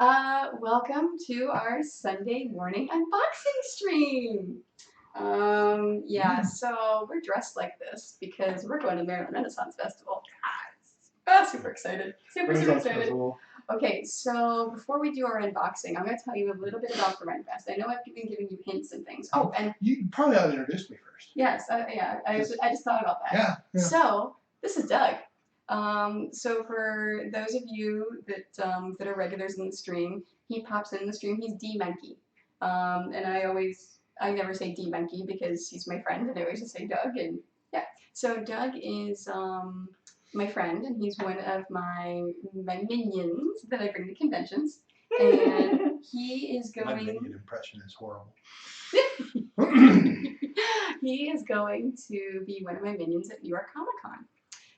Welcome to our Sunday morning unboxing stream. So we're dressed like this because we're going to Maryland Renaissance Festival. Super excited. Super excited. Festival. Okay, so before we do our unboxing, I'm going to tell you a little bit about the RenFest. I know I've been giving you hints and things. Oh, and you probably ought to introduce me first. Yes, I just thought about that. Yeah. So this is Doug. So for those of you that are regulars in the stream, he pops in the stream. He's D Menke, and I never say D Menke because he's my friend, and I always just say Doug. And yeah, so Doug is my friend, and he's one of my minions that I bring to conventions, and he is My going. minion impression is horrible. He is going to be one of my minions at New York Comic Con.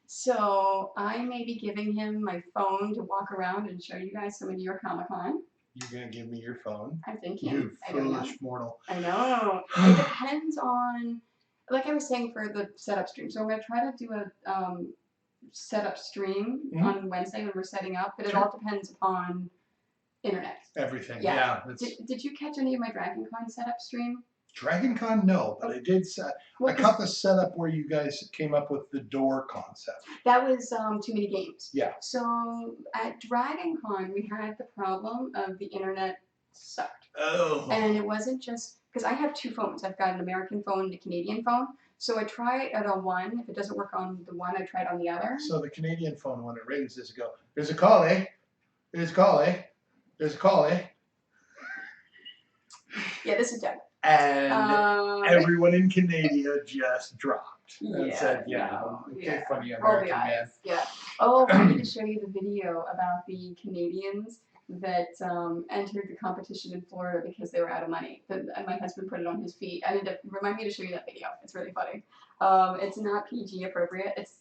So I may be giving him my phone to walk around and show you guys some of New York Comic Con. You're going to give me your phone? I'm thinking. You foolish mortal. I know. It depends on, like I was saying for the setup stream. So I'm going to try to do a setup stream on Wednesday when we're setting up, but it all depends upon internet. Everything, yeah. Did you catch any of my Dragon Con setup stream? Dragon Con, no, but I did. I caught the setup where you guys came up with the door concept. That was too many games. Yeah. So at Dragon Con, we had the problem of the internet sucked. Oh. And it wasn't just because I have two phones. I've got an American phone and a Canadian phone. So I try it on one. If it doesn't work on the one, I try it on the other. So the Canadian phone, when it rings, does it go, "There's a call, eh? There's a call, eh? There's a call, eh?" Yeah, this is Doug. And everyone in Canada just dropped and said, funny American man. Yeah. Oh, I need to show you the video about the Canadians that entered the competition in Florida because they were out of money. My husband put it on his feed. Remind me to show you that video. It's really funny. It's not PG appropriate. It's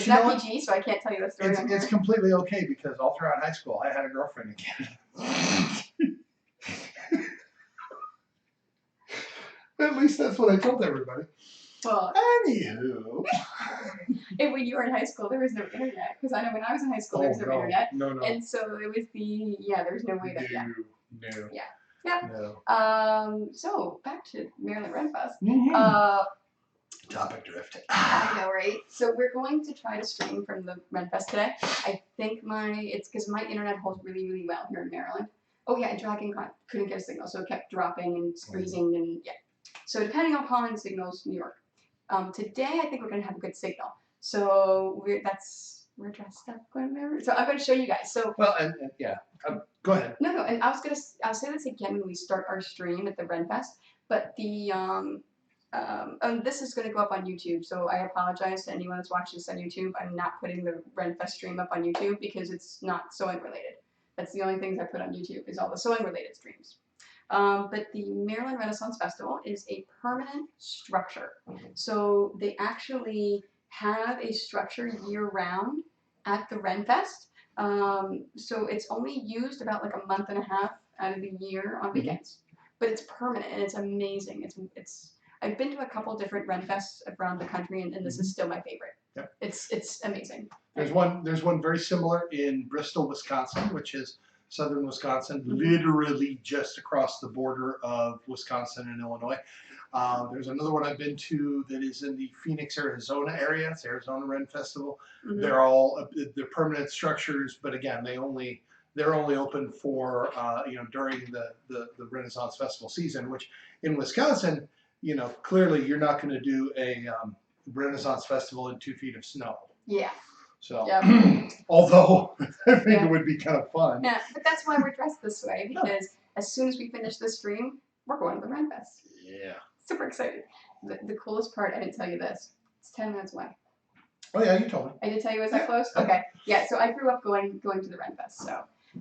not PG, so I can't tell you the story. It's completely okay because all throughout high school, I had a girlfriend in Canada. At least that's what I told everybody. Well, anywho. And when you were in high school, there was no internet. Because I know when I was in high school, there was no internet. No. And so it was there's no way to. No. Yeah. No. So back to Maryland RenFest. Topic drift. I know, right? So we're going to try to stream from the RenFest today. I think it's because my internet holds really, really well here in Maryland. Oh yeah, and Dragon Con couldn't get a signal, so it kept dropping and freezing and yeah. So depending upon signals, New York. Today I think we're gonna have a good signal. So we're dressed up going there. So I'm gonna show you guys. So well, go ahead. No, and I'll say this again when we start our stream at the RenFest. But this is going to go up on YouTube, so I apologize to anyone that's watching this on YouTube. I'm not putting the RenFest stream up on YouTube because it's not sewing related. That's the only things I put on YouTube is all the sewing related streams. But the Maryland Renaissance Festival is a permanent structure. So they actually have a structure year-round at the RenFest. So it's only used about like a month and a half out of the year on weekends. But it's permanent and it's amazing. I've been to a couple different RenFests around the country, and this is still my favorite. Yep. It's amazing. There's one very similar in Bristol, Wisconsin, which is southern Wisconsin, literally just across the border of Wisconsin and Illinois. There's another one I've been to that is in the Phoenix, Arizona area. It's Arizona Ren Festival. They're permanent structures, but again, they're only open for during the Renaissance Festival season, which in Wisconsin, clearly you're not going to do a Renaissance Festival in 2 feet of snow. Yeah. So, although I think it would be kind of fun. Yeah, but that's why we're dressed this way, because as soon as we finish the stream, we're going to the RenFest. Yeah. Super excited. The coolest part, I didn't tell you this. It's 10 minutes away. Oh yeah, you told me. I did tell you, was that close? Okay. Yeah, so I grew up going to the RenFest.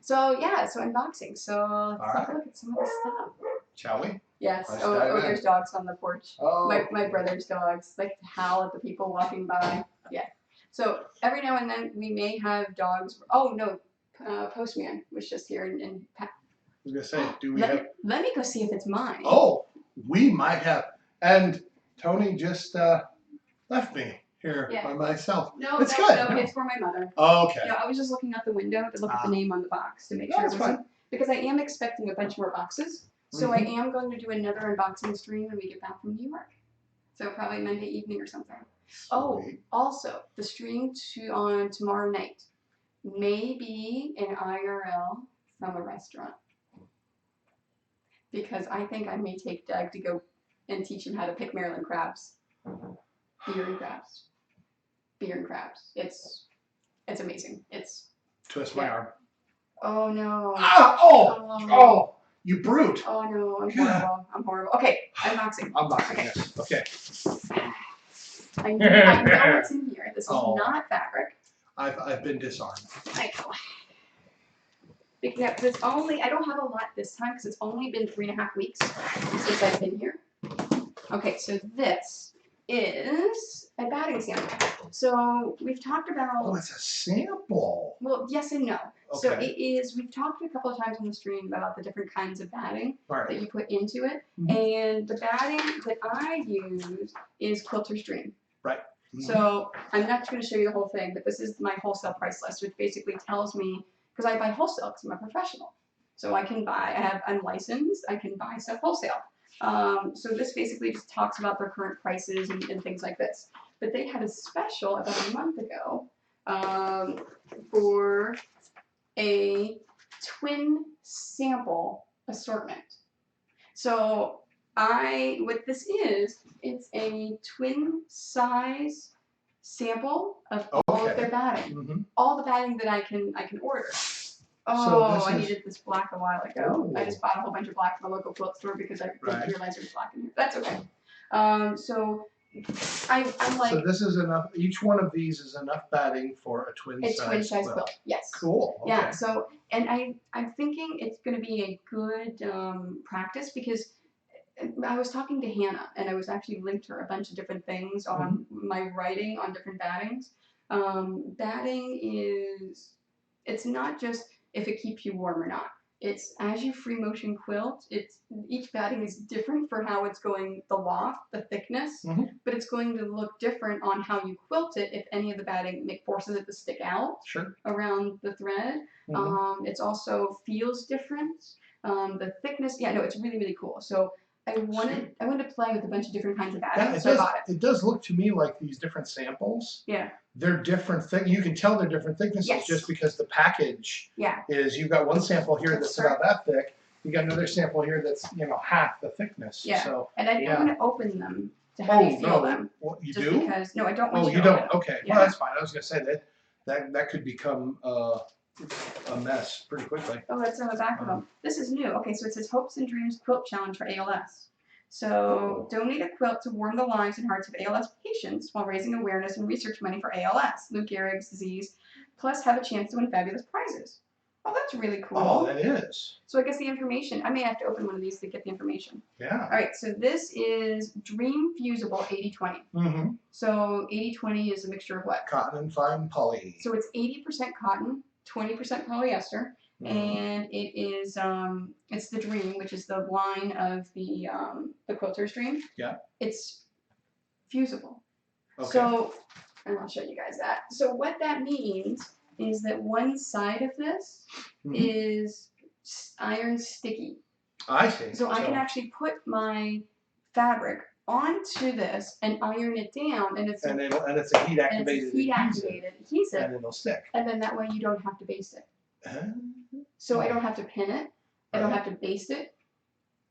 So unboxing. So let's take a look at some of this stuff. Shall we? Yes. There's dogs on the porch. Oh. My brother's dogs like to howl at the people walking by. Yeah. So every now and then we may have dogs. Oh no, Postman was just here and I was gonna say, do we have? Let me go see if it's mine. Oh, we might have. And Tony just left me here by myself. No, it's good. No, it's for my mother. Oh, okay. Yeah, I was just looking out the window to look at the name on the box to make sure it wasn't. because I am expecting a bunch more boxes. So I am going to do another unboxing stream when we get back from New York. So probably Monday evening or something. Oh, Sweet. also the stream on tomorrow night may be an IRL from a restaurant. Because I think I may take Doug to go and teach him how to pick Maryland crabs. Beer and crabs. Beer and crabs. It's amazing. It's Twist my arm. oh no. Ah! Oh! You brute! Oh no, I'm horrible. I'm horrible. Okay, unboxing. Unboxing, yes. Okay. I know what's in here. This is not fabric. I've been disarmed. I know. Because there's only, I don't have a lot this time because it's only been 3.5 weeks since I've been here. Okay, so this is a batting sample. So we've talked about. Oh, it's a sample. Well, yes and no. So Okay. it is, we've talked a couple of times on the stream about the different kinds of batting All right. that you put into it. Mhm. And the batting that I use is Quilter's Dream. Right. So I'm not going to show you the whole thing, but this is my wholesale price list, which basically tells me, because I buy wholesale because I'm a professional. So I'm licensed, I can buy stuff wholesale. So this basically just talks about their current prices and things like this. But they had a special about a month ago for a twin sample assortment. So what this is, it's a twin size sample of all of their batting. All the batting that I can order. Oh, I needed this black a while ago. I just bought a whole bunch of black from a local quilt store because I didn't realize there was black in here. That's okay. So I'm like. So this is enough. Each one of these is enough batting for a twin size quilt. Yes. Cool. Okay. Yeah. So I'm thinking it's going to be a good practice because I was talking to Hannah and I was actually linked her a bunch of different things on my writing on different battings. Batting it's not just if it keeps you warm or not. It's as you free motion quilt, each batting is different for how it's going, the loft, the thickness, but it's going to look different on how you quilt it if any of the batting forces it to stick out around the thread. It's also feels different. The thickness, it's really, really cool. So I wanted to play with a bunch of different kinds of batting, so I bought it. It does look to me like these different samples. Yeah. They're different things. You can tell they're different thicknesses just because the package is. You've got one sample here that's about that thick. You got another sample here that's half the thickness. Yeah. So, and I didn't want to open them to have you feel them. Well, you just do? Because no, I don't want you. Oh, you don't. Okay. Yeah. Well, that's fine. I was gonna say that could become a mess pretty quickly. Oh, that's on the back of them. This is new. Okay, so it says Hopes and Dreams Quilt Challenge for ALS. So donate a quilt to warm the lives and hearts of ALS patients while raising awareness and research money for ALS, Lou Gehrig's disease, plus have a chance to win fabulous prizes. Oh, that's really cool. Oh, that is. So I guess the information, I may have to open one of these to get the information. Yeah. All right, so this is Dream Fusible 80-20. So 80-20 is a mixture of what? Cotton and fine poly. So it's 80% cotton, 20% polyester. And it is it's the Dream, which is the line of the Quilter's Dream. Yeah. It's fusible. Okay. So, and I'll show you guys that. So what that means is that one side of this is iron sticky. I see. So I can actually put my fabric onto this and iron it down, and it's a heat activated adhesive, and it'll stick. And then that way you don't have to baste it. So I don't have to pin it. I don't have to baste it.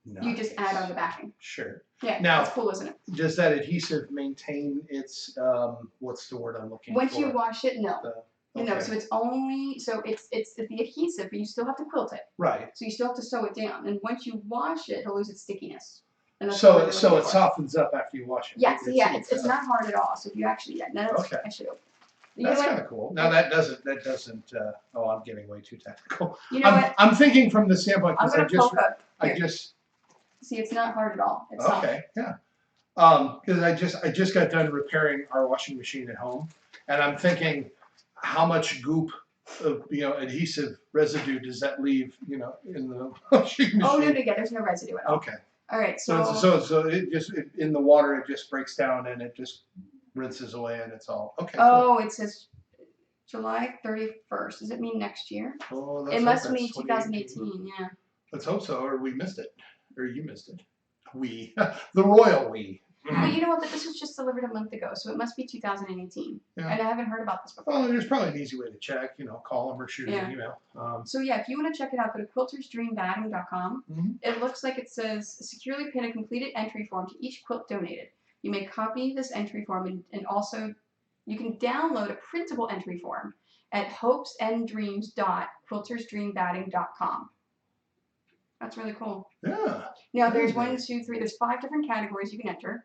Nice. You just add on the backing. Sure. Yeah. Now, that's cool, isn't it? Does that adhesive maintain its what's the word I'm looking for? Once you wash it, no. Okay. No, so it's only it's the adhesive, but you still have to quilt it. Right. So you still have to sew it down, and once you wash it, it'll lose its stickiness. And that's so it softens up after you wash it. Yeah. So it's not hard at all. So if you actually okay. I should. That's kind of cool. Now that doesn't. I'm getting way too technical. You know what? I'm thinking from the standpoint because I just. See, it's not hard at all. It's okay. Soft. Yeah. Because I just got done repairing our washing machine at home, and I'm thinking, how much goop of adhesive residue does that leave in the washing machine? Oh no, there's no residue at all. Okay. All right. So it just in the water it just breaks down and it just rinses away and it's all okay. Oh, cool. It says July 31st. Does it mean next year? Oh, It must mean 2018. Yeah. Let's hope so, or we missed it, or you missed it. We, the royal we. Well, you know what? But this was just delivered a month ago, so it must be 2018. Yeah. And I haven't heard about this before. Well, there's probably an easy way to check. You know, call them or shoot Yeah. an email. So yeah, if you want to check it out, go to quiltersdreambatting.com. Mhm. It looks like it says securely pin a completed entry form to each quilt donated. You may copy this entry form and also you can download a printable entry form at hopesandDreams.quiltersdreambatting.com. That's really cool. Yeah. Now there's Very 1, 2, 3. There's 5 different categories you can enter.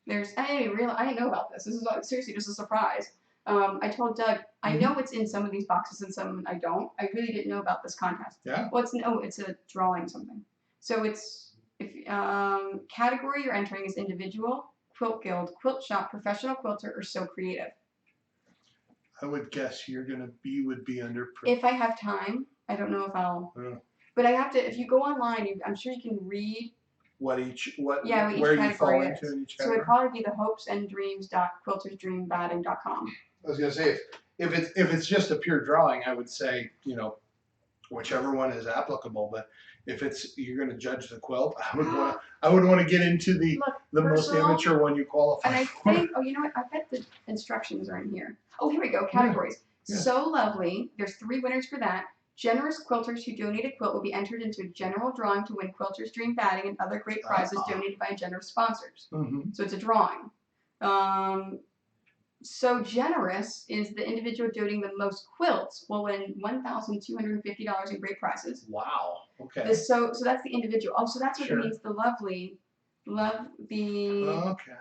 I didn't know about this. This is seriously just a surprise. I told Doug, I know it's in some of these boxes and some I don't. I really didn't know about this contest. Yeah. Well, it's a drawing something. So it's category you're entering is individual, quilt guild, quilt shop, professional quilter, or so creative. I would guess you would be under. If I have time, I don't know if I'll. Yeah. But I have to. If you go online, I'm sure you can read. What each where each where you fall category into is. in each So category. it'd probably be the hopesandDreams.quiltersdreambatting.com. I was gonna say if it's just a pure drawing, I would say whichever one is applicable. But if you're gonna judge the quilt, I would want to get into the most personal, amateur one you qualify And I for. think you know what? I bet the instructions are in here. Oh, here we go. Categories. Yeah. So lovely. There's 3 winners for that. Generous quilters who donate a quilt will be entered into a general drawing to win Quilters Dream Batting and other great prizes donated by generous sponsors. Mm-hmm. So it's a drawing. So generous is the individual donating the most quilts will win $1,250 in great prizes. Wow. Okay. So that's the individual. Oh, so that's what Sure. it means. The lovely, Okay.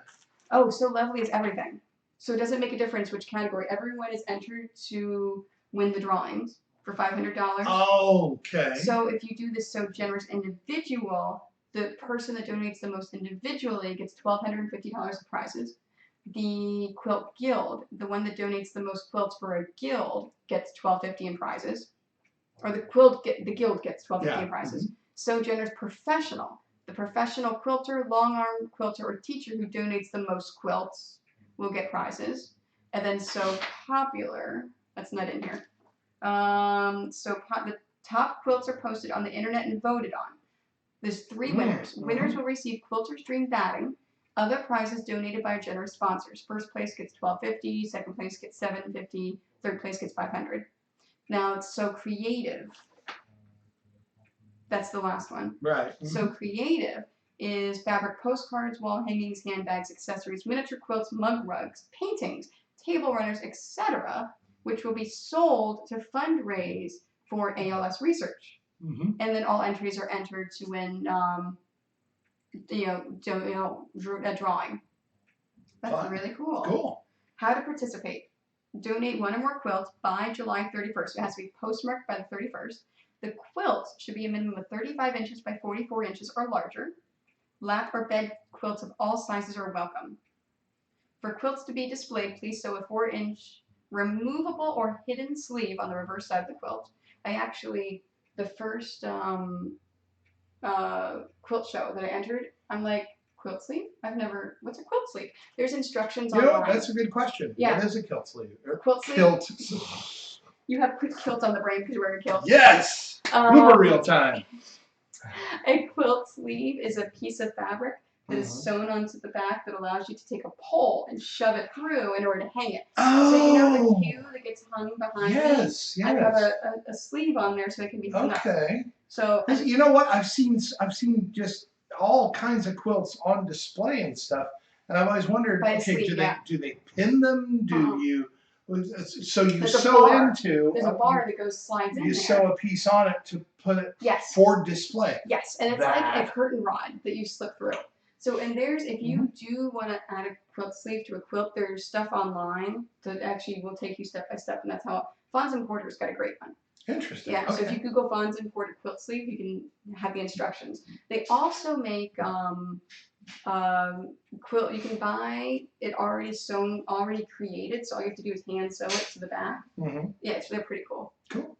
Oh, so lovely is everything. So it doesn't make a difference which category. Everyone is entered to win the drawings for $500. Okay. So if you do this so generous individual, the person that donates the most individually gets $1,250 of prizes. The quilt guild, the one that donates the most quilts for a guild, gets $1,250 in prizes, or the guild gets $1,250 in prizes. Mm-hmm. So generous professional, the professional quilter, long arm quilter, or teacher who donates the most quilts will get prizes. And then so popular, that's not in here. The top quilts are posted on the internet and voted on. There's 3 winners. Mm-hmm. Winners will receive Quilters Dream Batting. Other prizes donated by generous sponsors. First place gets $1,250, second place gets $750, third place gets $500. Now it's so creative. That's the last one. Right. Mm-hmm. So creative is fabric postcards, wall hangings, handbags, accessories, miniature quilts, mug rugs, paintings, table runners, etc., which will be sold to fundraise for ALS research. Mm-hmm. And then all entries are entered to win a drawing. That's Fun. really cool. Cool. How to participate. Donate 1 or more quilts by July 31st. It has to be postmarked by the 31st. The quilt should be a minimum of 35 inches by 44 inches or larger. Lap or bed quilts of all sizes are welcome. For quilts to be displayed, please sew a 4-inch removable or hidden sleeve on the reverse side of the quilt. The first quilt show that I entered, I'm like, quilt sleeve? What's a quilt sleeve? There's instructions online. That's a good question. Yeah. What is a kilt sleeve? Quilt sleeve? Kilt. You have quick kilt on the brain because you're wearing a kilt. Yes! Blooper reel time. A quilt sleeve is a piece of fabric that is sewn onto the back that allows you to take a pole and shove it through in order to hang it. Oh. So you know the queue that gets hung behind me? Yes. I have a sleeve on there so it can be hung up. Okay. So You know what? I've seen just all kinds of quilts on display and stuff, and I've always wondered, do they pin them? Do you so you sew into? There's a bar that slides in there. You sew a piece on it to put it for display. Yes, and it's like a curtain rod that you slip through. So and if you do want to add a quilt sleeve to a quilt, there's stuff online that actually will take you step by step, and that's how Fons and Porter's got a great one. Interesting. Yeah, Okay. so if you Google Fons and Porter quilt sleeve, you can have the instructions. They also make quilt. You can buy it already sewn, already created. So all you have to do is hand sew it to the back. Mm-hmm. Yeah, so they're pretty cool. Cool.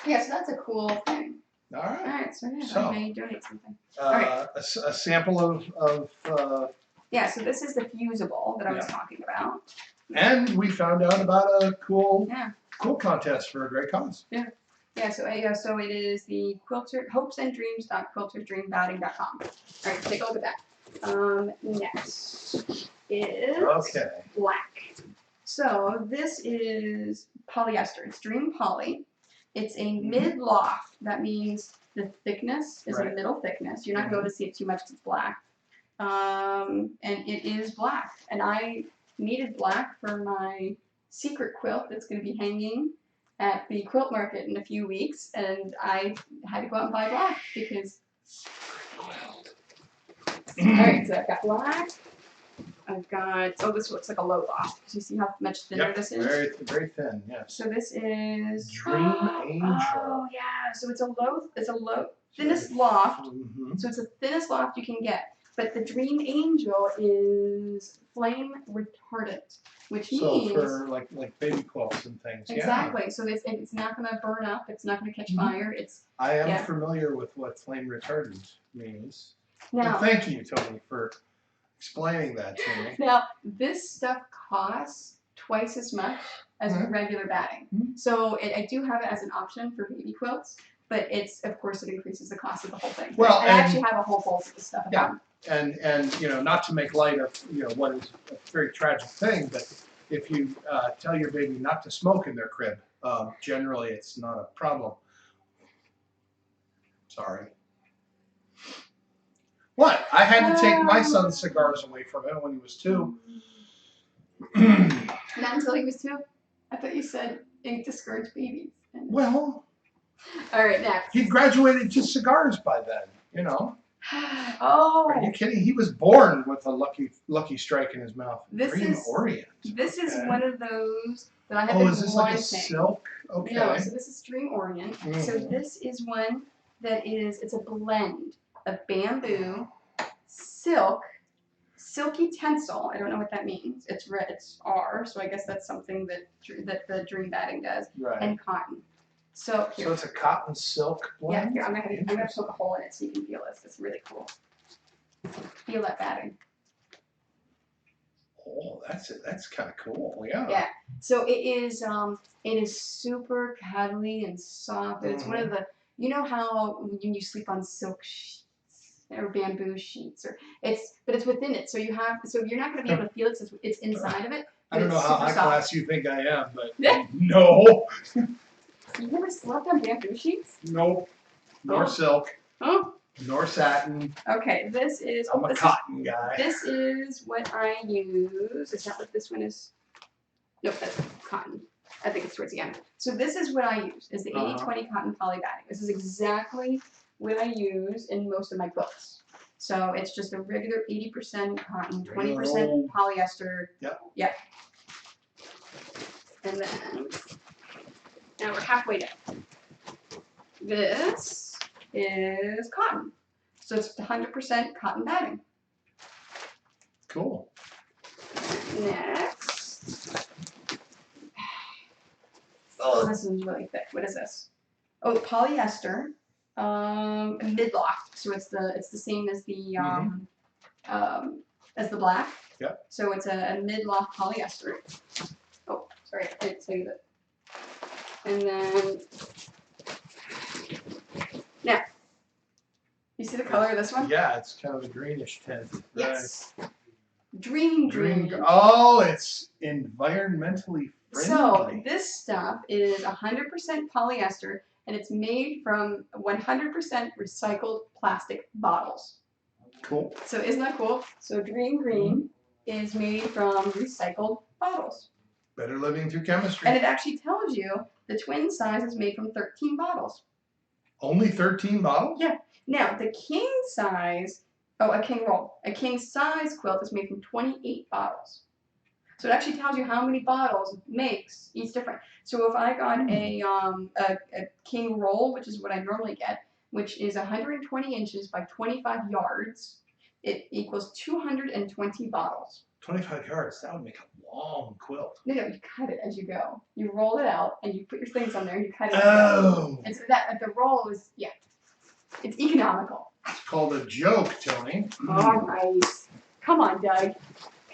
Yeah, so that's a cool thing. All right. All right, so yeah, I may donate something. A sample of. Yeah, so this is the fusible that I was talking about. And we found out about a cool Yeah. contest for a great cause. Yeah, so it is the quilter hopesandreams.quiltersdreambatting.com. All right, take a look at that. Next is Okay. black. So this is polyester. It's Dream Poly. It's a mid loft. That means the thickness is a middle thickness. You're not going to be able to see it too much because it's black. And it is black. And I needed black for my secret quilt that's going to be hanging at the quilt market in a few weeks, and I had to go out and buy black because. Alright, so I've got black. I've got, this looks like a low loft. Do you see how much thinner this is? Very, very thin, yes. So this is Dream Angel. Oh yeah, so it's a low thinnest loft. Mm-hmm. So it's the thinnest loft you can get. But the Dream Angel is flame retardant, which means for like baby quilts and things. exactly. Yeah. So it's not going to burn up. It's not going to catch fire. I am familiar with what flame retardant means. Now, and thank you, Tony, for explaining that to me. Now, this stuff costs twice as much as regular batting. So I do have it as an option for baby quilts, but of course it increases the cost of the whole thing. Well, I actually have a whole bolt of this stuff. Yeah, and not to make light of what is a very tragic thing, but if you tell your baby not to smoke in their crib, generally it's not a problem. Sorry. What? I had to take my son's cigars away from him when he was 2. Not until he was 2? I thought you said it discouraged babies. Well, all right, next. He graduated to cigars by then, Oh. Are you kidding? He was born with a lucky strike in his mouth. Dream Orient. This is one of those that I have been wanting. Oh, is this like a silk? Okay. No, so this is Dream Orient. So this is one that it's a blend of bamboo, silk, silky tencel. I don't know what that means. It's R, so I guess that's something that the Dream Batting does. Right. And cotton. So it's a cotton silk blend? Yeah, here, I'm gonna poke a hole in it so you can feel this. It's really cool. Feel that batting. Oh, that's kind of cool. Yeah. Yeah. So it is super cuddly and soft. It's one of the, how when you sleep on silk sheets or bamboo sheets, but it's within it. So you're not going to be able to feel it since it's inside of it. I don't know how high class you think I am, but Yeah. No. You never slept on bamboo sheets? Nope. Nor silk. Oh. Nor satin. Okay, this is. I'm a cotton guy. This is what I use. Is that what this one is? Nope, that's cotton. I think it's towards the end. So this is what I use, is the 80-20 cotton poly batting. This is exactly what I use in most of my quilts. So it's just a regular 80% cotton, 20% polyester. Yep. Yep. And then, now we're halfway down. This is cotton. So it's 100% cotton batting. Cool. Next. Oh, this is really thick. What is this? Oh, polyester. Mid-loft. So it's the same as the black. Yep. So it's a mid-loft polyester. Oh, sorry, I didn't tell you that. And then now, you see the color of this one? Yeah, it's kind of a greenish tint. Yes. Right. Dream green. Oh, it's environmentally friendly. So this stuff is 100% polyester, and it's made from 100% recycled plastic bottles. Cool. So isn't that cool? So Dream Green is made from recycled bottles. Better living through chemistry. And it actually tells you the twin size is made from 13 bottles. Only 13 bottles? Yeah. Now, the king size, a king roll, a king size quilt is made from 28 bottles. So it actually tells you how many bottles it makes each different. So if I got a king roll, which is what I normally get, which is 120 inches by 25 yards, it equals 220 bottles. 25 yards, that would make a long quilt. No, you cut it as you go. You roll it out and you put your things on there and you cut it. Oh. And so the roll is, it's economical. It's called a joke, Tony. All right. Come on, Doug.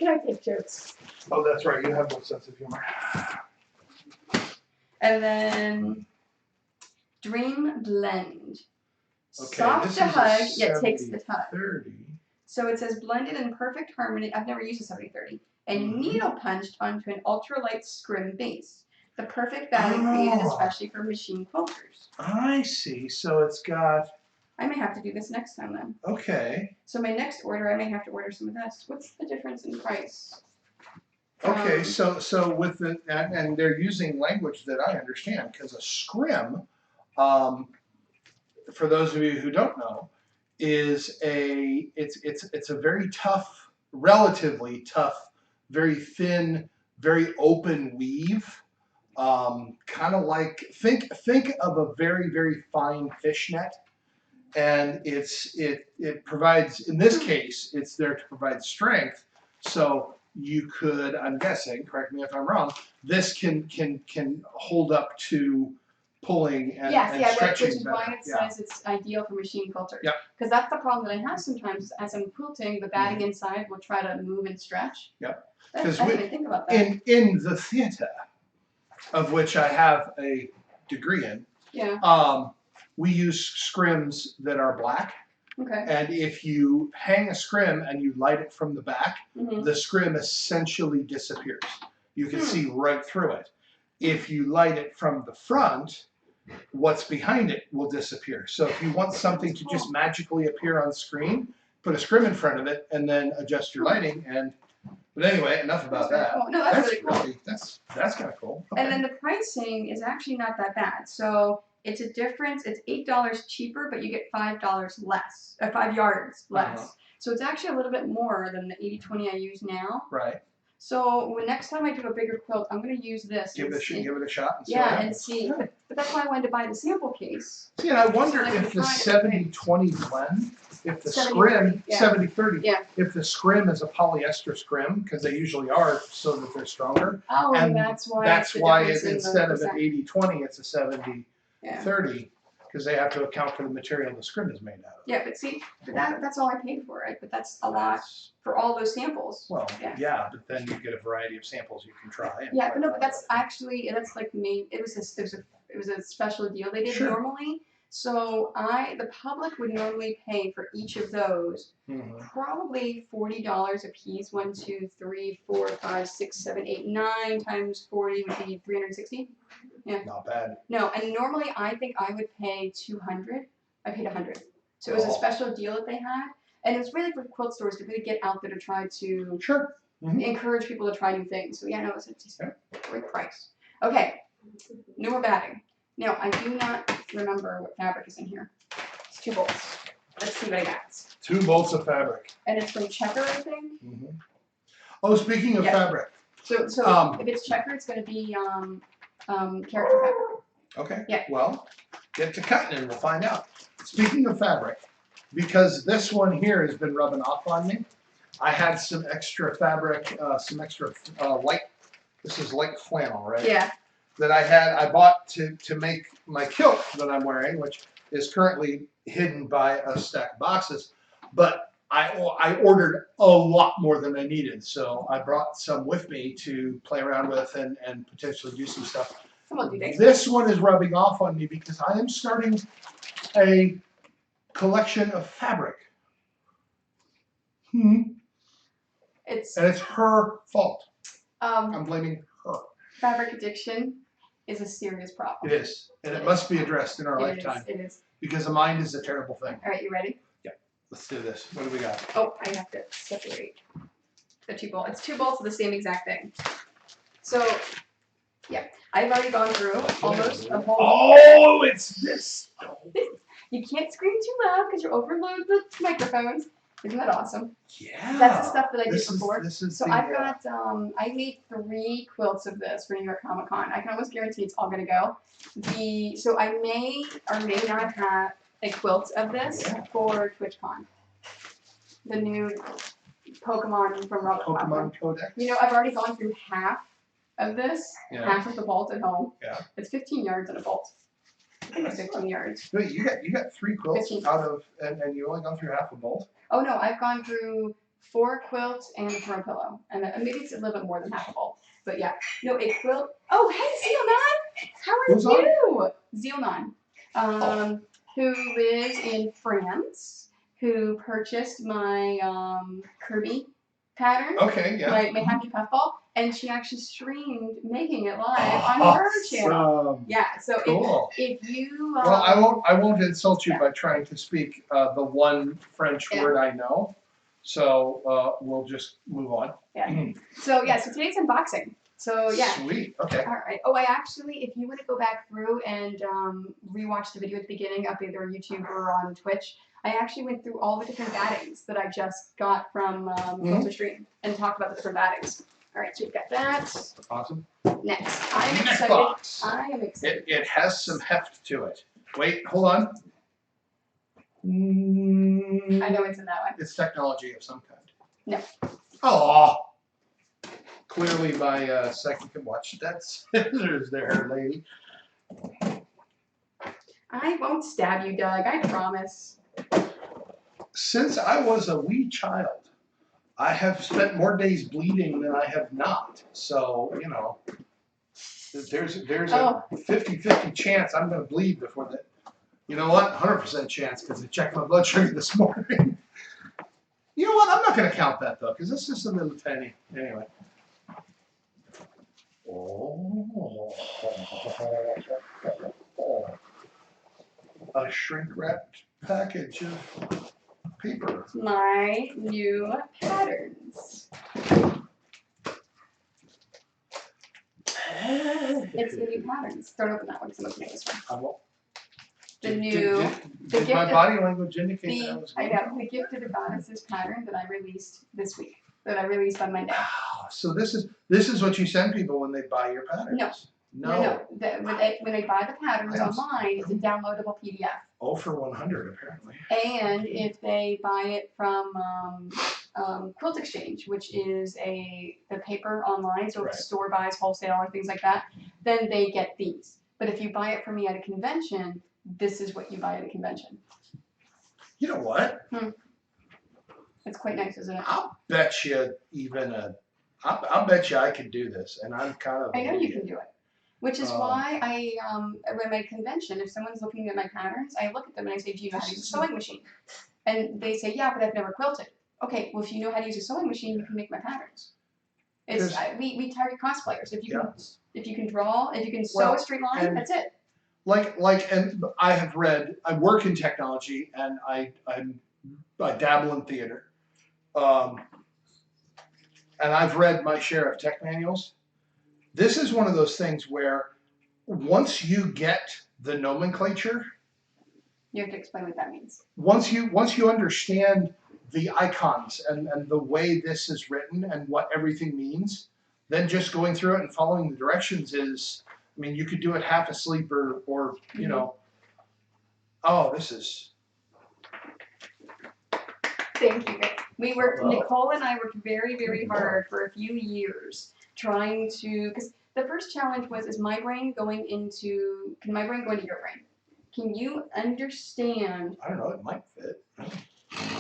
Can I take jokes? Oh, that's right. You have no sense of humor. And then Dream Blend. Okay, Soft this to is a hug, yet takes the tug. 70-30. So it says blended in perfect harmony. I've never used a 70-30. And Mhm. needle punched onto an ultralight scrim base. The perfect batting created especially for machine quilters. I see. So it's got. I may have to do this next time then. Okay. So my next order, I may have to order some of this. What's the difference in price? Okay, so with the and they're using language that I understand because a scrim, for those of you who don't know, is it's a very tough, relatively tough, very thin, very open weave. Kind of like think of a very fine fishnet, and it provides, in this case, it's there to provide strength. So you could, I'm guessing, correct me if I'm wrong, this can hold up to pulling and, Yes, and yeah, stretching which is better. why it Yeah. says it's ideal for machine quilters. Yep. Because that's the problem that I have sometimes as I'm quilting, the batting inside will try to move and stretch. Yep. I 'Cause didn't even think about that. In the theater, of which I have a degree in, Yeah. we use scrims that are black. Okay. And if you hang a scrim and you light it from the back, Mm-hmm. the scrim essentially disappears. You can see right through it. If you light it from the front, what's behind it will disappear. So if you want something to just magically appear on screen, put a scrim in front of it and then adjust your lighting. But anyway, enough about that. Cool. No, that's really cool. That's kind of cool. Okay. And then the pricing is actually not that bad. So it's a difference. It's $8 cheaper, but you get $5 less, 5 yards less. Uh-huh. So it's actually a little bit more than the 80-20 I use now. Right. So next time I do a bigger quilt, I'm going to use this. Give it a shot and see. Yeah, and see. But that's why I wanted to buy the sample case. See, and I wonder So if the 70-20 blend, if the 70-30, scrim, yeah. 70-30, Yeah. if the scrim is a polyester scrim, because they usually are so that they're stronger. Oh, and that's why. That's it's why it's instead of an 80-20, it's a 70-30, Yeah. because they have to account for the material the scrim is made out of. Yeah, but see, that's all I paid for, right? But that's a lot for all those samples. Well, Yeah. yeah, but then you get a variety of samples you can try. Yeah, but no, but that's actually like me. It was a special deal they did Sure. normally. So the public would normally pay for each of those probably $40 a piece. 1, 2, 3, 4, 5, 6, 7, 8, 9 times 40 would be 360. Yeah. Not bad. No, and normally I think I would pay 200. I paid 100. So it was a special deal that they had, and it was really for quilt stores to really get out there to try to encourage people to try new things. So yeah, no, it was just a great price. Okay, no more batting. Now I do not remember what fabric is in here. It's 2 bolts. Let's see what I got. 2 bolts of fabric. And it's from Checker, I think. Oh, speaking of fabric. So if it's Checker, it's going to be character fabric. Okay. Yeah. Well, get to cutting and we'll find out. Speaking of fabric, because this one here has been rubbing off on me, I had some extra fabric, some extra light. This is light flannel, right? Yeah. That I bought to make my kilt that I'm wearing, which is currently hidden by a stack of boxes. But I ordered a lot more than I needed, so I brought some with me to play around with and potentially do some stuff. This one is rubbing off on me because I am starting a collection of fabric. It's her fault. I'm blaming her. Fabric addiction is a serious problem. It is, and it must be addressed in our lifetime. It is. Because a mind is a terrible thing. All right, you ready? Yeah. Let's do this. What do we got? Oh, I have to separate the 2 bolts. It's 2 bolts of the same exact thing. So, yeah, I've already gone through almost a whole. Oh, it's this. You can't scream too loud because you overload the microphones. Isn't that awesome? Yeah. That's the stuff that I did before. So I've got, I made 3 quilts of this for New York Comic Con. I can almost guarantee it's all gonna go. So I may or may not have a quilt of this for TwitchCon. The new Pokemon from Robert Pokemon Codex. You know, I've already gone through half of this, Yeah. half of the bolt at home. Yeah. It's 15 yards in a bolt. I think it's 15 yards. Wait, you got 3 quilts 15. out of, and you only gone through half a bolt? Oh no, I've gone through 4 quilts and a throw pillow, and maybe it's a little bit more than half a bowl. But yeah, no, a quilt. Oh, hey, Zeonon, how are Who's on? you? Zeonon, who lives in France, who purchased my Kirby pattern, Okay, yeah. my Happy Puffball, and she actually streamed making it live on her channel. Awesome. Yeah, so Cool. if you Well, I won't insult you by trying to speak the one French Yeah. word I know. So we'll just move on. so today's unboxing. So yeah. Sweet. Okay. All right. Oh, I actually, if you want to go back through and rewatch the video at the beginning, up either YouTube or on Twitch, I actually went through all the different battings that I just got from Quilter Stream and talked about the different battings. All right, so we've got that. Awesome. Next, I'm Next excited. box. I am excited. It has some heft to it. Wait, hold on. I know it's in that one. It's technology of some kind. No. Oh. Clearly my second can watch that scissors there, lady. I won't stab you, Doug. I promise. Since I was a wee child, I have spent more days bleeding than I have not. So, you know, there's a 50-50 chance I'm going to bleed before that. You know what? 100% chance because I checked my blood sugar this morning. You know what? I'm not going to count that though because this is a little tiny. Anyway. Oh. A shrink-wrapped package of paper. My new patterns. It's the new patterns. Don't open that one because I'm opening this one. I won't. The new. Did my body language indicate that I was I good? know, the Gift of the Goddesses pattern that I released this week. That I released on Monday. Wow. So this is what you send people when they buy your patterns? No. When they buy the patterns I am- online, it's a downloadable PDF. 0 for 100 apparently. And if they buy it from Quilt Exchange, which is the paper online, so if Right. the store buys wholesale or things like that, then they get these. But if you buy it from me at a convention, this is what you buy at a convention. You know what? It's quite nice, isn't it? I'll bet you I'll bet you I could do this, and I'm kind of. I know you can do it. Which is Um, why when my convention, if someone's looking at my patterns, I look at them and I say, do you know how to use a sewing machine? And they say, yeah, but I've never quilted. Okay, well, if you know how to use a sewing machine, you can make my patterns. We target cosplayers. If you can draw, if you can sew a straight line, that's it. And I work in technology, and I dabble in theater. And I've read my share of tech manuals. This is one of those things where once you get the nomenclature, you have to explain what that means. Once you understand the icons and the way this is written and what everything means, then just going through it and following the directions is, I mean, you could do it half asleep or you know, oh, this is. Thank you. Nicole and I worked very, very hard for a few years trying to, because the first challenge was, can my brain go into your brain? Can you understand? I don't know, it might fit.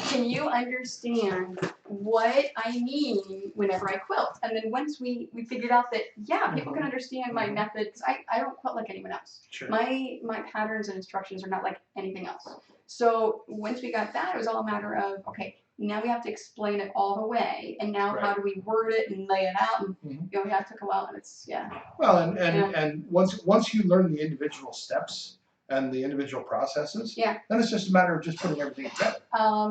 Can you understand what I mean whenever I quilt? And then once we figured out that, yeah, people can understand my method, because I don't quilt like anyone else. Sure. My patterns and instructions are not like anything else. So once we got that, it was all a matter of, okay, now we have to explain it all the way, and now how do we word it and lay it out? And you know, that took a while, and it's Well, and once you learn the individual steps and the individual processes, then it's just a matter of just putting everything together.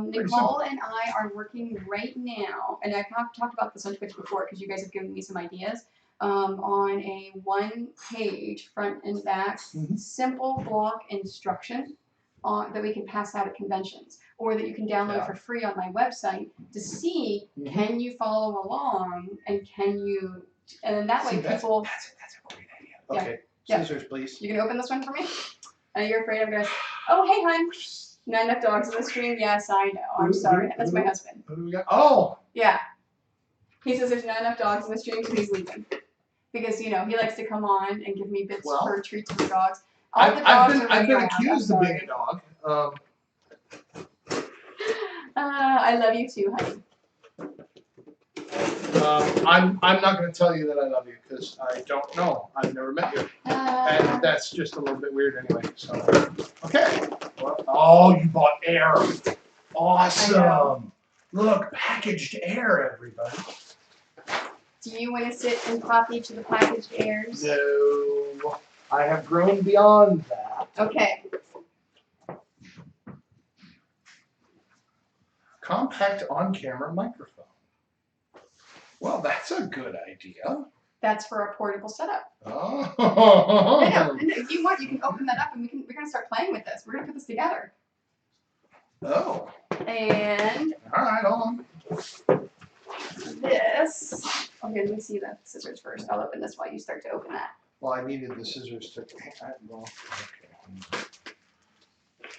Nicole and I are working right now, and I've talked about this on Twitch before because you guys have given me some ideas, on a one-page front and back simple block instruction that we can pass out at conventions, or that you can download for free on my website to see, can you follow along, and then that way people. That's a great idea. Okay, scissors, please. You can open this one for me? Are you afraid I'm gonna? Oh, hey, hon. Not enough dogs in the stream. Yes, I know. I'm sorry. That's my husband. Who do we got? Oh. Yeah. He says there's not enough dogs in the stream, so he's leaving. Because, you know, he likes to come on and give me bits for treats for the dogs. All the dogs I've been accused of being a dog. I love you too, honey. I'm not going to tell you that I love you because I don't know. I've never met you, and that's just a little bit weird anyway. So, okay. Well, oh, you bought air. Awesome. Look, packaged air, everybody. Do you want to sit and pop each of the packaged airs? No, I have grown beyond that. Okay. Compact on-camera microphone. Well, that's a good idea. That's for a portable setup. Oh. No, if you want, you can open that up and we're gonna start playing with this. We're gonna put this together. Oh. And All right, hold on. this. Okay, let me see the scissors first. I'll open this while you start to open that. Well, I needed the scissors to. Well, okay.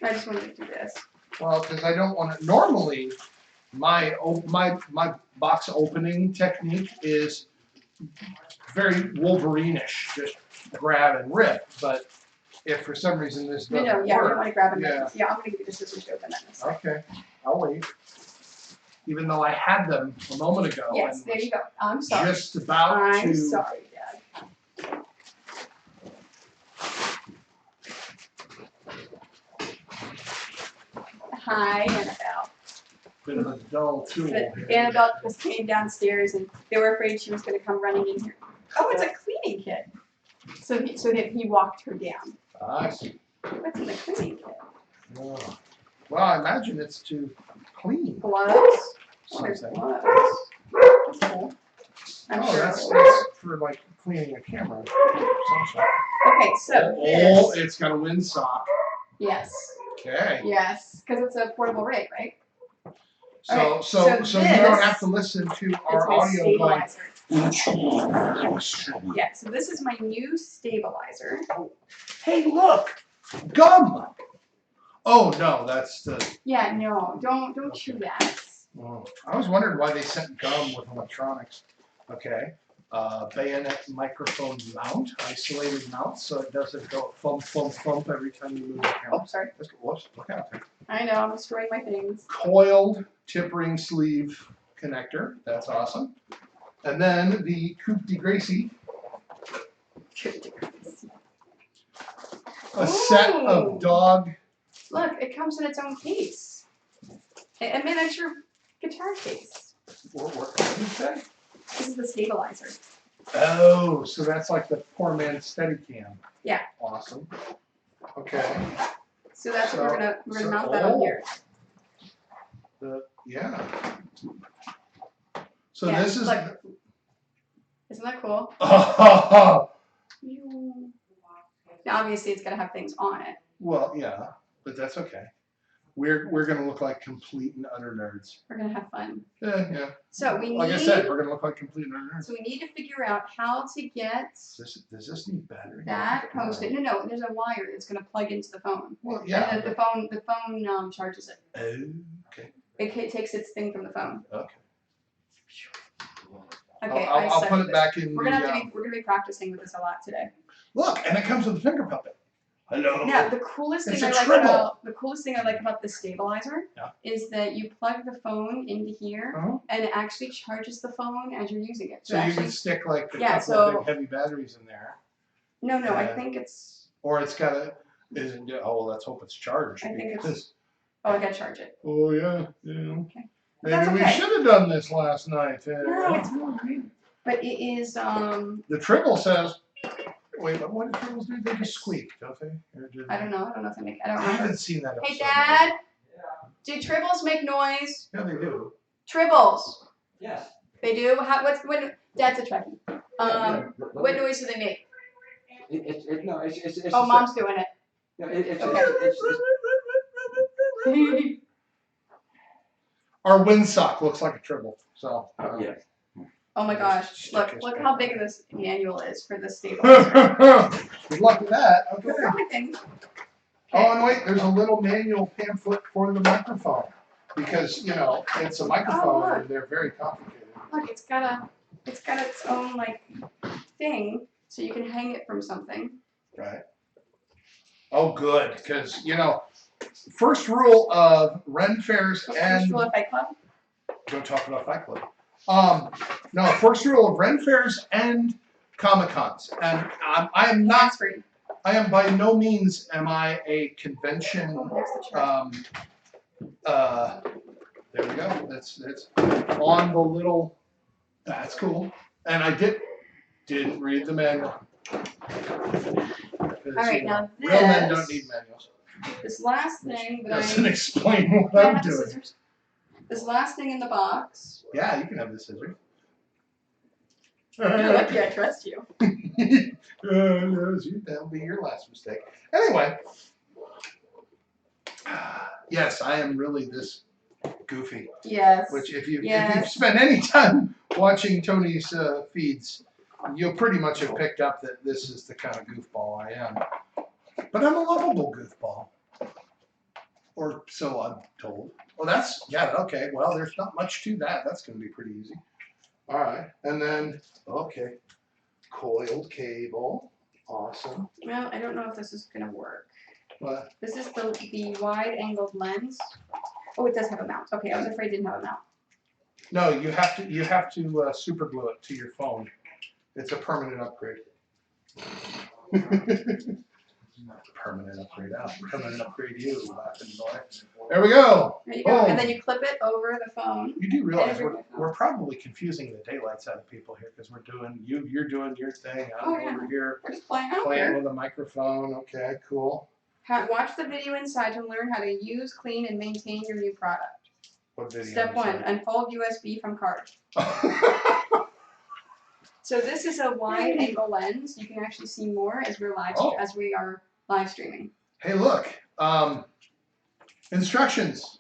I just wanted to do this. Well, because I don't want to. Normally, my box opening technique is very Wolverine-ish, just grab and rip. But if for some reason this doesn't Yeah, work, you don't want to grab it. yeah. Yeah, I'm gonna give you the scissors to open that. In a second. Okay, I'll wait. Even though I had them a moment ago. Yes, and there you go. I'm sorry. Just about I'm to. sorry, Dad. Hi, Annabelle. Bit of a dull tool. But here. Annabelle just came downstairs and they were afraid she was going to come running in here. Oh, it's a cleaning kit. So that he walked her down. I see. What's in the cleaning kit? Oh. Well, I imagine it's to clean. Gloves. Oh, there's Something. gloves. That's cool. I'm Oh, sure. that's for like cleaning a camera. of some sort. Okay, so Oh, this. it's got a windsock. Yes. Okay. Yes, because it's a portable rig, right? So Alright, so so you don't this have to listen to It's our my audio going. stabilizer. Yeah, so this is my new stabilizer. Hey, look, gum. Oh no, that's the. Yeah, no, don't chew that. Oh, I was wondering why they sent gum with electronics. Okay. Bayonet microphone mount, isolated mount, so it doesn't go thump, thump, thump every time you move the camera. Oh, sorry. Whoops, look out there. I know, I'm destroying my things. Coiled tip ring sleeve connector, that's awesome. And then the Coupe de Gracie, a set Ooh. of dog. Look, it comes in its own case. A miniature guitar case. What did you say? This is the stabilizer. Oh, so that's like the poor man's Steadicam. Yeah. Awesome. Okay. So that's what we're gonna so- mount that on here. Yeah. So Yeah, this is. like- Isn't that cool? Now, obviously, it's gonna have things on it. Well, yeah, but that's okay. We're gonna look like complete and utter nerds. We're gonna have fun. Yeah. So we Like I need. said, we're gonna look like complete and utter nerds. So we need to figure out how to get Does this need battery? that posted. No, there's a wire that's gonna plug into the phone. Well, yeah. And then the phone charges it. Okay. It takes its thing from the phone. Okay. Okay, I'll suck put at it this. back in We're gonna be practicing with this a lot today. Look, and it comes with a finger puppet. Hello. Now, the coolest It's thing a I like Tribble. about the stabilizer Yeah. is that you plug the phone into here Uh-huh. and it actually charges the phone as you're using it. So you actually, can stick like a Yeah, couple so- of big heavy batteries in there, no, I Yeah. think it's. or it's got a. Oh well, let's hope it's charged. I think it's- because- Oh, I gotta charge it. Oh yeah. Okay. Maybe That's we okay. should have done this last night. No, it's fine. But it is The Tribble says. Wait, but what do Tribbles do? They just squeak, don't they? Or do I don't know. I don't know if they make. I I don't remember. haven't seen that episode. Hey, Dad. Do tribbles make noise? Yeah, they do. Tribbles. Yes. They do. When Dad's a Trekkie. What noise do they make? It's Oh, Mom's doing it. Okay. Our windsock looks like a Tribble. So. Yeah. Oh my gosh! Stick Look this how back. big this manual is for this stabilizer. Good luck with that. Okay. Look at my thing. Oh, and wait, there's a little manual pamphlet for the microphone because you know it's a microphone look. and they're very complicated. Look, it's got its own like thing, so you can hang it from something. Right. Oh, good, because you know, first rule of Ren fairs First and rule of Fight Club. don't talk about Fight Club. No, first rule of Ren fairs and Comic Cons, and I am not. That's free. I am by no means am I a convention. Oh, there's the chart. There we go. That's on the little. That's cool. And I didn't read the manual. All right, now real men this- don't need manuals. This last thing that Doesn't I explain what Can I I'm have the doing. scissors? This last thing in the box. Yeah, you can have the scissors. You're lucky I trust you. That'll be your last mistake. Anyway, yes, I am really this goofy. Yes. Which, if you've Yes. spent any time watching Tony's feeds, you'll pretty much have picked up that this is the kind of goofball I am. But I'm a lovable goofball, or so I'm told. Well, that's yeah. Okay. Well, there's not much to that. That's going to be pretty easy. All right, and then okay, coiled cable. Awesome. Well, I don't know if this is gonna work. What? This is the wide angled lens. Oh, it does have a mount. Okay, I was afraid it didn't have a mount. No, you have to super glue it to your phone. It's a permanent upgrade. Permanent upgrade out. Permanent upgrade you, laughing boy. There we go. There you go. Boom. And then you clip it over the phone. You do realize Every we're, phone. we're probably confusing the daylights out of people here because we're doing you're doing your thing. I'm Oh, yeah. over here We're just playing out playing here. with a microphone. Okay, cool. Watch the video inside to learn how to use, clean, and maintain your new product. What video? Step is 1, that? unfold USB from card. So this is a wide angle lens. You can actually see more as we are live streaming. Hey, look. Instructions.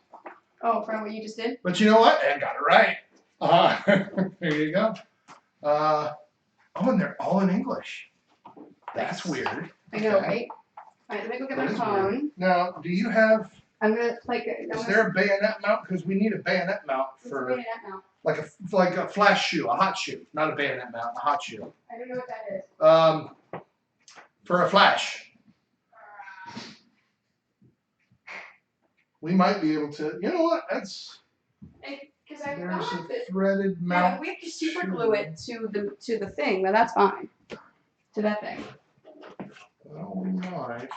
Oh, from what you just did? But you know what? I got it right. There you go. Oh, and they're all in English. That's weird. I know, Okay. right? All right, let me go get That my is phone. Now, do you have? I'm gonna like. Is there a bayonet mount? Because we need a bayonet mount for now? like a flash shoe, a hot shoe, not a bayonet mount, a hot shoe. I don't know what that is. For a flash. We might be able to. You know what? That's Because I there's thought a that. threaded Yeah, mount. if we have to super glue it to the thing, then that's fine. To that thing. Well, we might.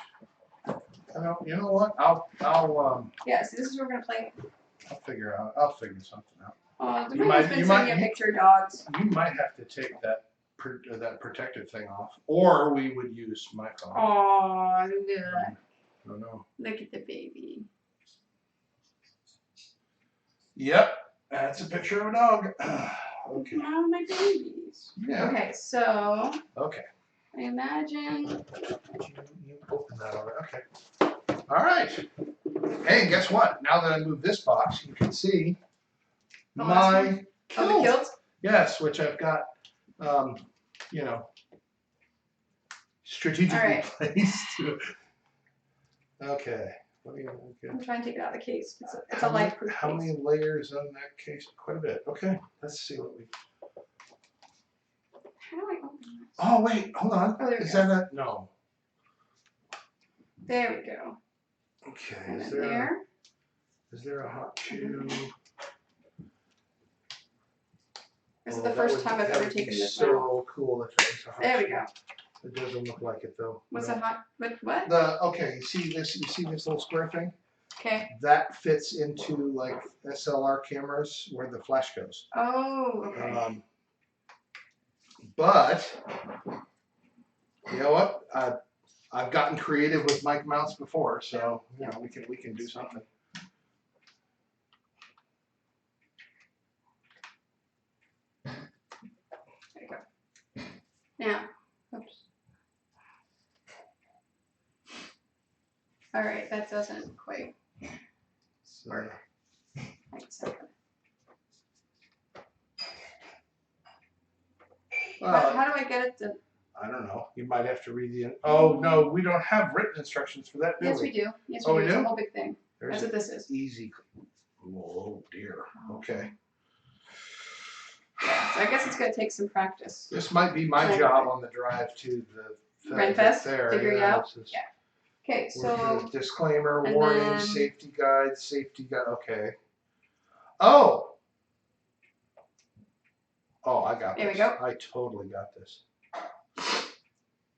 I don't. You know what? I'll Yeah. So this is where we're gonna play. I'll figure something out. Oh, You my might- husband you sent might- me a you- picture of dogs. You might have to take that protective thing off, or we would use my phone. Oh, I don't know. look at the baby. Yep, that's a picture of a dog. Okay. Oh, my babies. Yeah. Okay, so Okay. I imagine. You open that already. Okay. All right. Hey, guess what? Now that I move this box, you can see The last my Oh, the kilt. kilt. Yes, which I've got, strategically All right. placed. Okay. Let me okay. I'm trying to take it out of the case. It's a light-proof How case. many layers on that case? Quite a bit. Okay. Let's see what we. How do I open this? Oh wait, hold on. Oh, there we Is go. that a no? There we go. Okay. And Is then there there. is there a hot shoe? This Oh, is the that first would- time I've that ever would be taken this so one. cool if it was a hot There we shoe. go. It doesn't look like it though. What's No. a hot? What? Okay, you see this little square thing? Okay. That fits into like SLR cameras where the flash goes. Oh, okay. But you know what? I've gotten creative with mic mounts before, so you know we can do something. There you go. Now, oops. All right, that doesn't quite So, make sense. How do I get it to? I don't know. You might have to read the. Oh no, we don't have written instructions for that, do Yes, we? we do. Yes, Oh, we we do. It's do? a whole big thing. There's That's what this is. easy. Oh dear. Okay. So I guess it's gonna take some practice. This might be my Right. job on the drive to the Renfest? there. Figuring yeah, out? this is- Yeah. Okay, we're gonna- so disclaimer, and warning, then- safety guide. Okay. Oh. Oh, I got There we this. go. I totally got this. You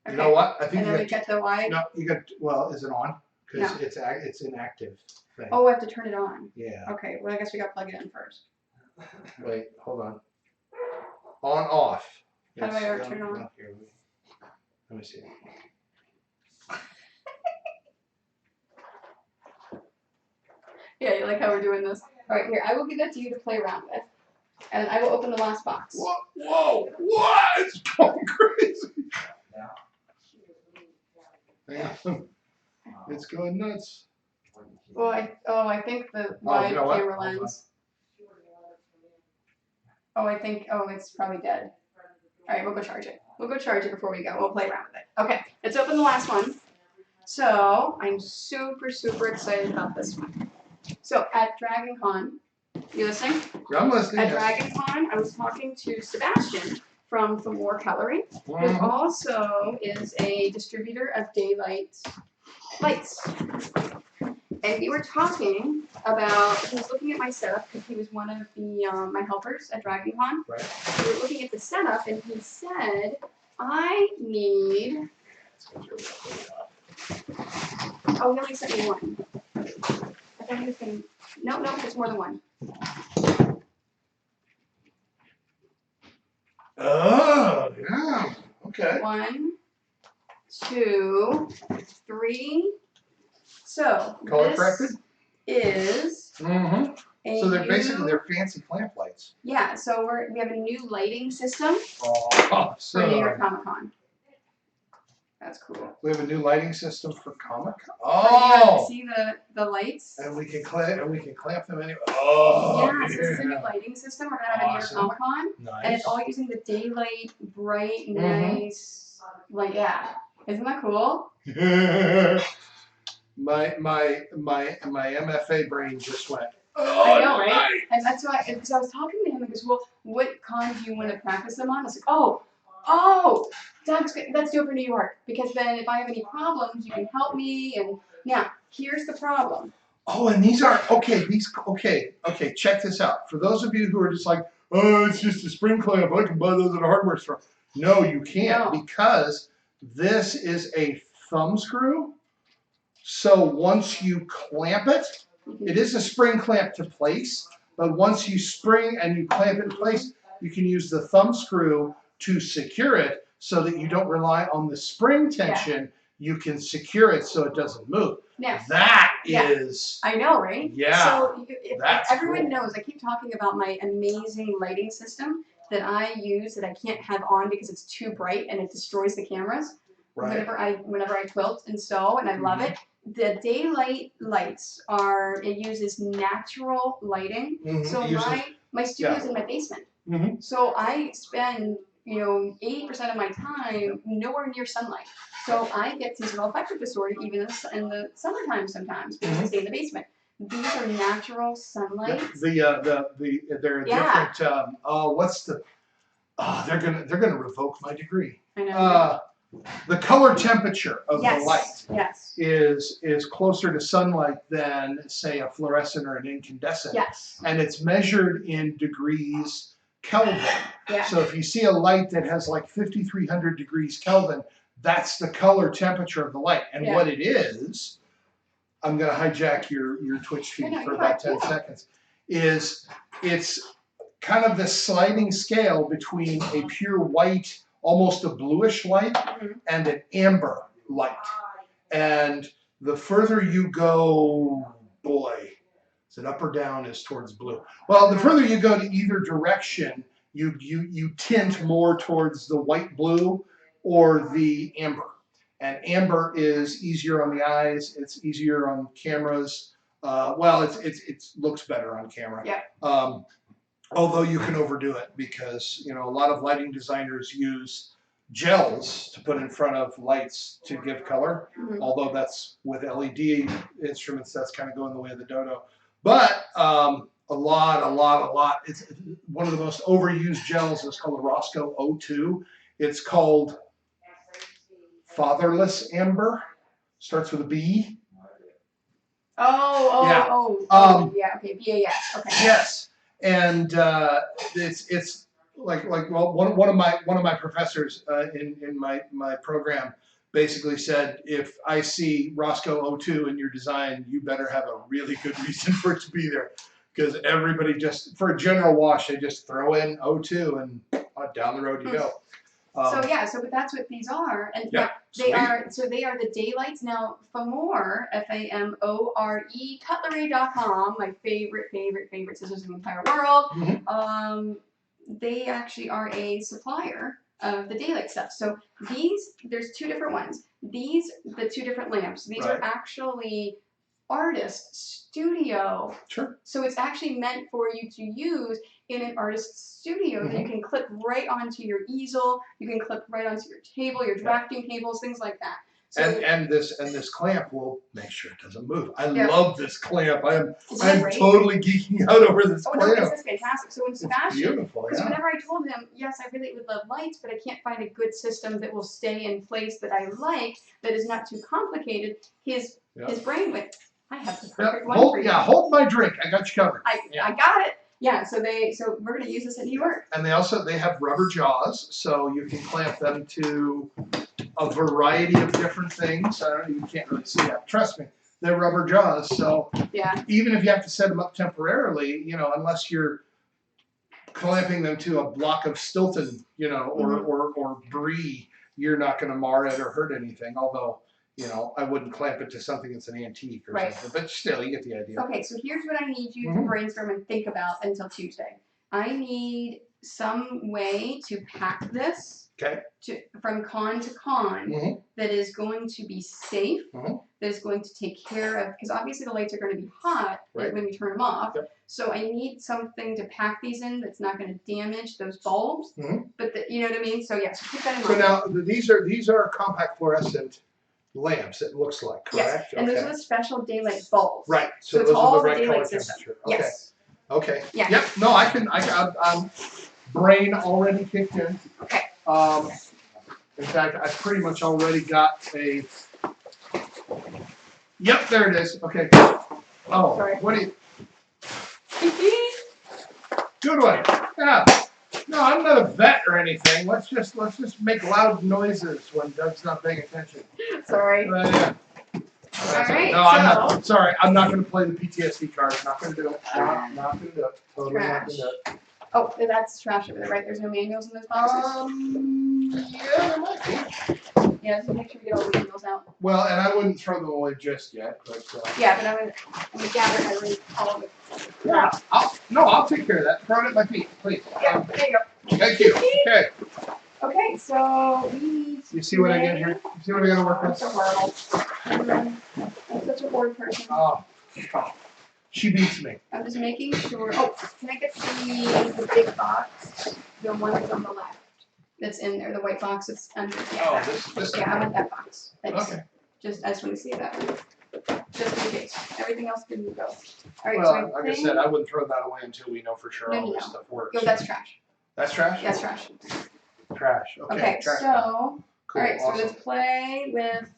Okay. know what? I think And then we you got. get the wide. No, you got. Well, is it on? Because No. it's inactive thing. Oh, I have to turn it on. Yeah. Okay, well, I guess we gotta plug it in first. Wait, hold on. On off. How do I It's, turn it on? no, here, let me see. Yeah, you like how we're doing this? All right, here, I will give that to you to play around with. And I will open the last box. Whoa, whoa, what? It's going crazy. Yeah. It's going nuts. Well, I think the wide you know what? camera Hold on. lens. Oh, it's probably dead. All right, we'll go charge it. We'll go charge it before we go. We'll play around with it. Okay, let's open the last one. So I'm super, super excited about this one. So at Dragon Con, you listening? Yeah, I'm listening. At yes. Dragon Con, I was talking to Sebastian from More Coloring, who Mhm. also is a distributor of daylight lights. And we were talking about, he was looking at my setup because he was one of the my helpers at Dragon Con. Right. We were looking at the setup and he said, I need, oh, he only sent me one. I thought he was saying, no, it's more than one. Oh, yeah. Okay. 1, 2, 3. So Color this corrected? is Mm-hmm. a So they're basically new- they're fancy lamp lights. yeah. So we have a new lighting system Oh, for New York so Comic Con. That's cool. we have a new lighting system for Comic Con. Yeah, Oh, see the lights? and we can clamp them anyway. Oh, Yeah, so this is a new lighting system we're gonna have at New York Awesome. Comic Con, Nice. and it's all using the daylight, bright, Mhm. nice, like yeah. Isn't that cool? my MFA brain just went. I know, right? nice. And that's why, because I was talking to him, and he goes, well, what con do you want to practice them on? I was like, oh, that's good. That's dope for New York, because then if I have any problems, you can help me. And now, here's the problem. Oh, and these are okay. Okay. Check this out. For those of you who are just like, oh, it's just a spring clamp. I can buy those at a hardware store. No, you can't No. because this is a thumb screw. So once you clamp it, it is a spring clamp to place. But once you spring and you clamp it in place, you can use the thumb screw to secure it so that you don't rely on the spring tension. You can secure it so it doesn't move. Now, That Yeah. is. I know, right? Yeah, So if that's everyone cool. knows, I keep talking about my amazing lighting system that I use that I can't have on because it's too bright and it destroys the cameras. Right. Whenever I quilt and sew, and I love it. The daylight lights it uses natural lighting. Mhm. So It uses- my studio's in my basement. Mhm. So I spend 80% of my time nowhere near sunlight. So I get seasonal affective disorder even in the summertime sometimes because I stay in the basement. These are natural sunlight. They're Yeah. different. What's the? They're gonna revoke my degree. I know. The color temperature of the light Yes. is closer to sunlight than say a fluorescent or an incandescent. Yes. And it's measured in degrees Kelvin. Yeah. So if you see a light that has like 5,300 degrees Kelvin, that's the color temperature of the light. And Yeah. what it is, I'm going to hijack your Twitch feed No, for you're about fine. 10 seconds, it's kind of this sliding scale between a pure white, almost a bluish light, Mhm. and an amber light. And the further you go, boy, is it up or down is towards blue. Well, the further you go to either direction, you tint more towards the white blue or the amber. And amber is easier on the eyes. It's easier on cameras. It looks better on camera. Yeah. Although you can overdo it because a lot of lighting designers use gels to put in front of lights to give color. Mhm. Although that's with LED instruments, that's kind of going the way of the dodo. But a lot. It's one of the most overused gels is called the Roscoe O2. It's called Fatherless Amber. Starts with a B. Yeah. Yeah. Yeah. Okay. BAS. Okay. Yes, and it's well, one of my professors in my program basically said, if I see Roscoe O2 in your design, you better have a really good reason for it to be there, because everybody just, for a general wash, they just throw in O2 and down the road you go. So but that's what these are, and Yeah, they are the daylights. Now, Famore, Famore, cutlery.com, my favorite scissors in the entire world. Mhm. They actually are a supplier of the daylight stuff. So there's two different ones. The two different lamps, these are Right. actually artist studio. Sure. So it's actually meant for you to use in an artist studio that you can clip right onto your easel, you can clip right onto your table, your drafting tables, things like that. So And this clamp will make sure it doesn't move. I Yeah. love this clamp. I'm great? totally geeking out over this Oh no, clamp. this is fantastic. So when It's Sebastian, beautiful, because yeah. whenever I told him, yes, I really would love lights, but I can't find a good system that will stay in place that I like, that is not too complicated, his brain went, I have the perfect one for you. Hold my drink. I got you covered. I got it. Yeah, so we're gonna use this at New York. And they have rubber jaws, so you can clamp them to a variety of different things. I don't know, you can't really see that. Trust me, they're rubber jaws. So Yeah. even if you have to set them up temporarily, unless you're clamping them to a block of Stilton, or brie, you're not going to mar it or hurt anything. Although, I wouldn't clamp it to something that's an antique or something. But still, you get the idea. Okay, so here's what I need you to brainstorm and think about until Tuesday. I need some way to pack this from con to con that is going to be safe, that is going to take care of, because obviously the lights are going to be hot when we turn them off. So I need something to pack these in that's not going to damage those bulbs. But you know what I mean? So yes, keep that in mind. So now these are compact fluorescent lamps, it looks like, correct? Yes, and those are the special daylight bulbs. Right. So those it's all are the the right daylight color system. temperature. Okay. Yes. Okay. Yeah. Yep. No, I'm brain already kicked in. Okay. In fact, I pretty much already got a. Yep, there it is. Okay. Oh, Sorry. what do you? Good one. Yeah. No, I'm not a vet or anything. Let's just make loud noises when Doug's not paying attention. Sorry. Yeah. All right. No, I'm not. Sorry, I'm not going to play the PTSD card. Not going to do it. Not going to do it. Totally not going to do it. Oh, that's trash over there, right? There's no manuals in those boxes? Yeah, there might be. Yeah, just make sure we get all the manuals out. Well, and I wouldn't throw them away just yet, but. Yeah, but I'm gonna gather all of it. Yeah, I'll take care of that. Throw it at my feet, please. Yeah, there you go. Thank you. Okay. Okay, so we need. You see what I get here? You see what I got to work I'm with? so horrible. I'm such a bored person. Oh, she beats me. I'm just making sure. Oh, can I get the big box? The one that's on the left. That's in there. The white box that's under. Oh, this. Yeah, I want that box. Thanks. Okay. I just want to see that one. Just in case. Everything else can go. All right. Well, so like I said, I wouldn't throw that away until we know for sure all this No. stuff works. Yo, that's trash. That's trash? That's trash. Trash. Okay. Trash. So. Cool. All right. Awesome. So let's play with.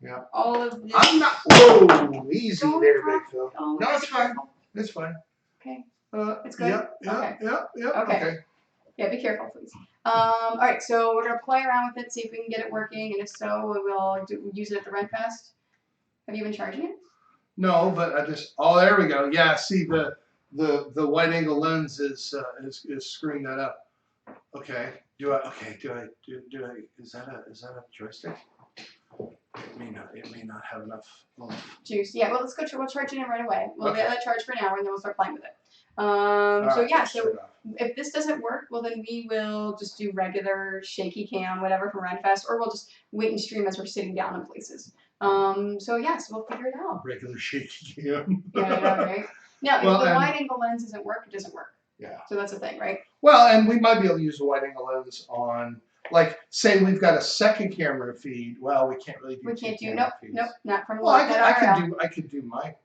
Yeah. All of this. I'm not. Whoa, easy Don't there, talk- big Phil. Oh, No, it's fine. It's fine. Okay. It's good? Yeah. Okay. Yeah. Okay. Okay. Yeah, be careful, please. All right, so we're gonna play around with it, see if we can get it working, and if so, we will use it at the RenFest. Have you been charging it? No, but I just. Oh, there we go. Yeah. See, the wide angle lens is screwing that up. Okay. Do I? Is that a joystick? It may not have enough. Juice. Yeah. Well, we'll charge it in right away. We'll Okay. let that charge for an hour, and then we'll start playing with it. All So right, yeah. let's So turn it off. if this doesn't work, well then we will just do regular shaky cam, whatever from RenFest, or we'll just wait and stream as we're sitting down in places. So yes, we'll figure it out. Regular shaky cam. Yeah, right. Now, Well, if the and- wide angle lens doesn't work, it doesn't work. Yeah. So that's the thing, right? Well, and we might be able to use the wide angle lens on, like, say we've got a second camera feed. Well, we can't really do. We two can't do camera nope, feeds. not from Well, I IRL. could do my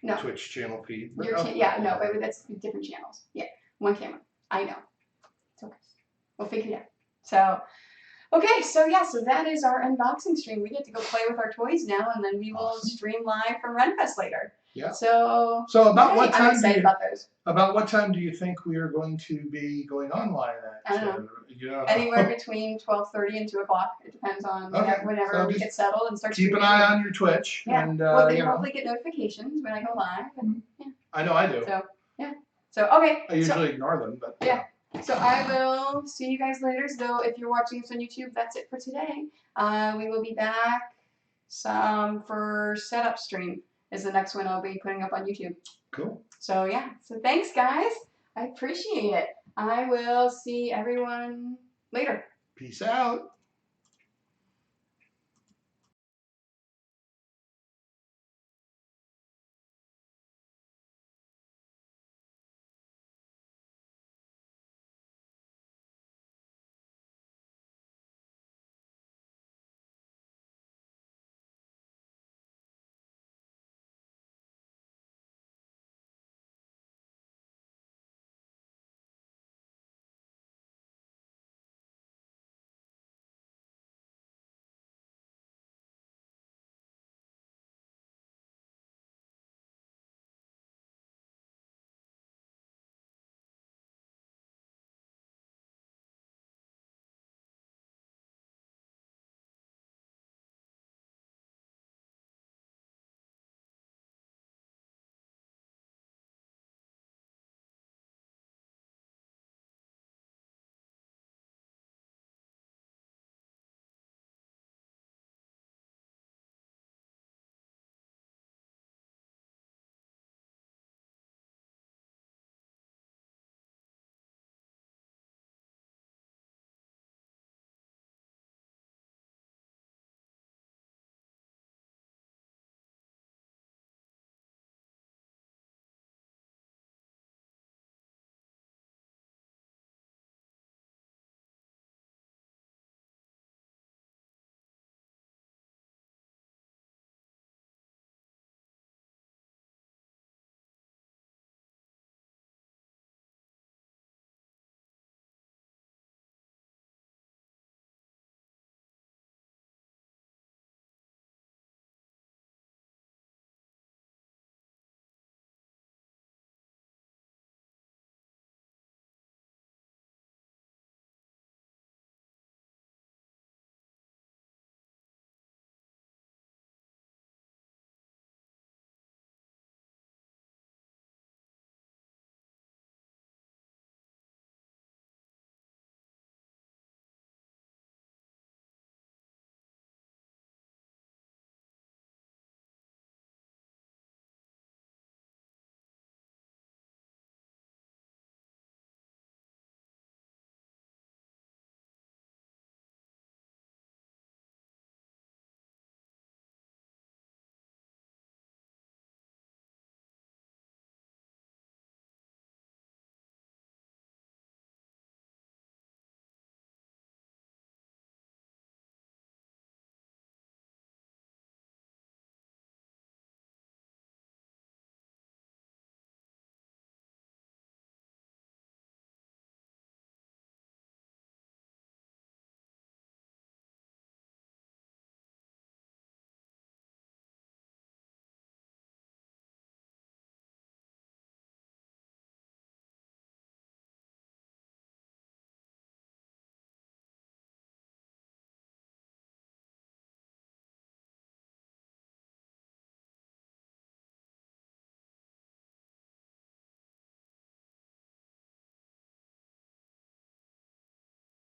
No. Twitch channel feed. But But that's different channels. Yeah, one camera. I know. It's okay. We'll figure it out. So, okay, so yeah, so that is our unboxing stream. We get to go play with our toys now, and then we will stream live from RenFest later. Yeah. So about yay, what I'm time? excited about those. About what time do you think we are going to be going online at? I don't know. You don't know. Anywhere between 12:30 and 2 o'clock. It depends on Okay, whenever so we just get settled and start Keep an streaming. eye on your Twitch, Yeah. and Well, they you know. probably get notifications when I go live. And, yeah. I know I do. So yeah. So okay. I usually ignore them, but Yeah. So I will see you guys later. So if you're watching this on YouTube, that's it for today. We will be back for setup stream is the next one I'll be putting up on YouTube. Cool. So yeah. So thanks guys. I appreciate it. I will see everyone later. Peace out.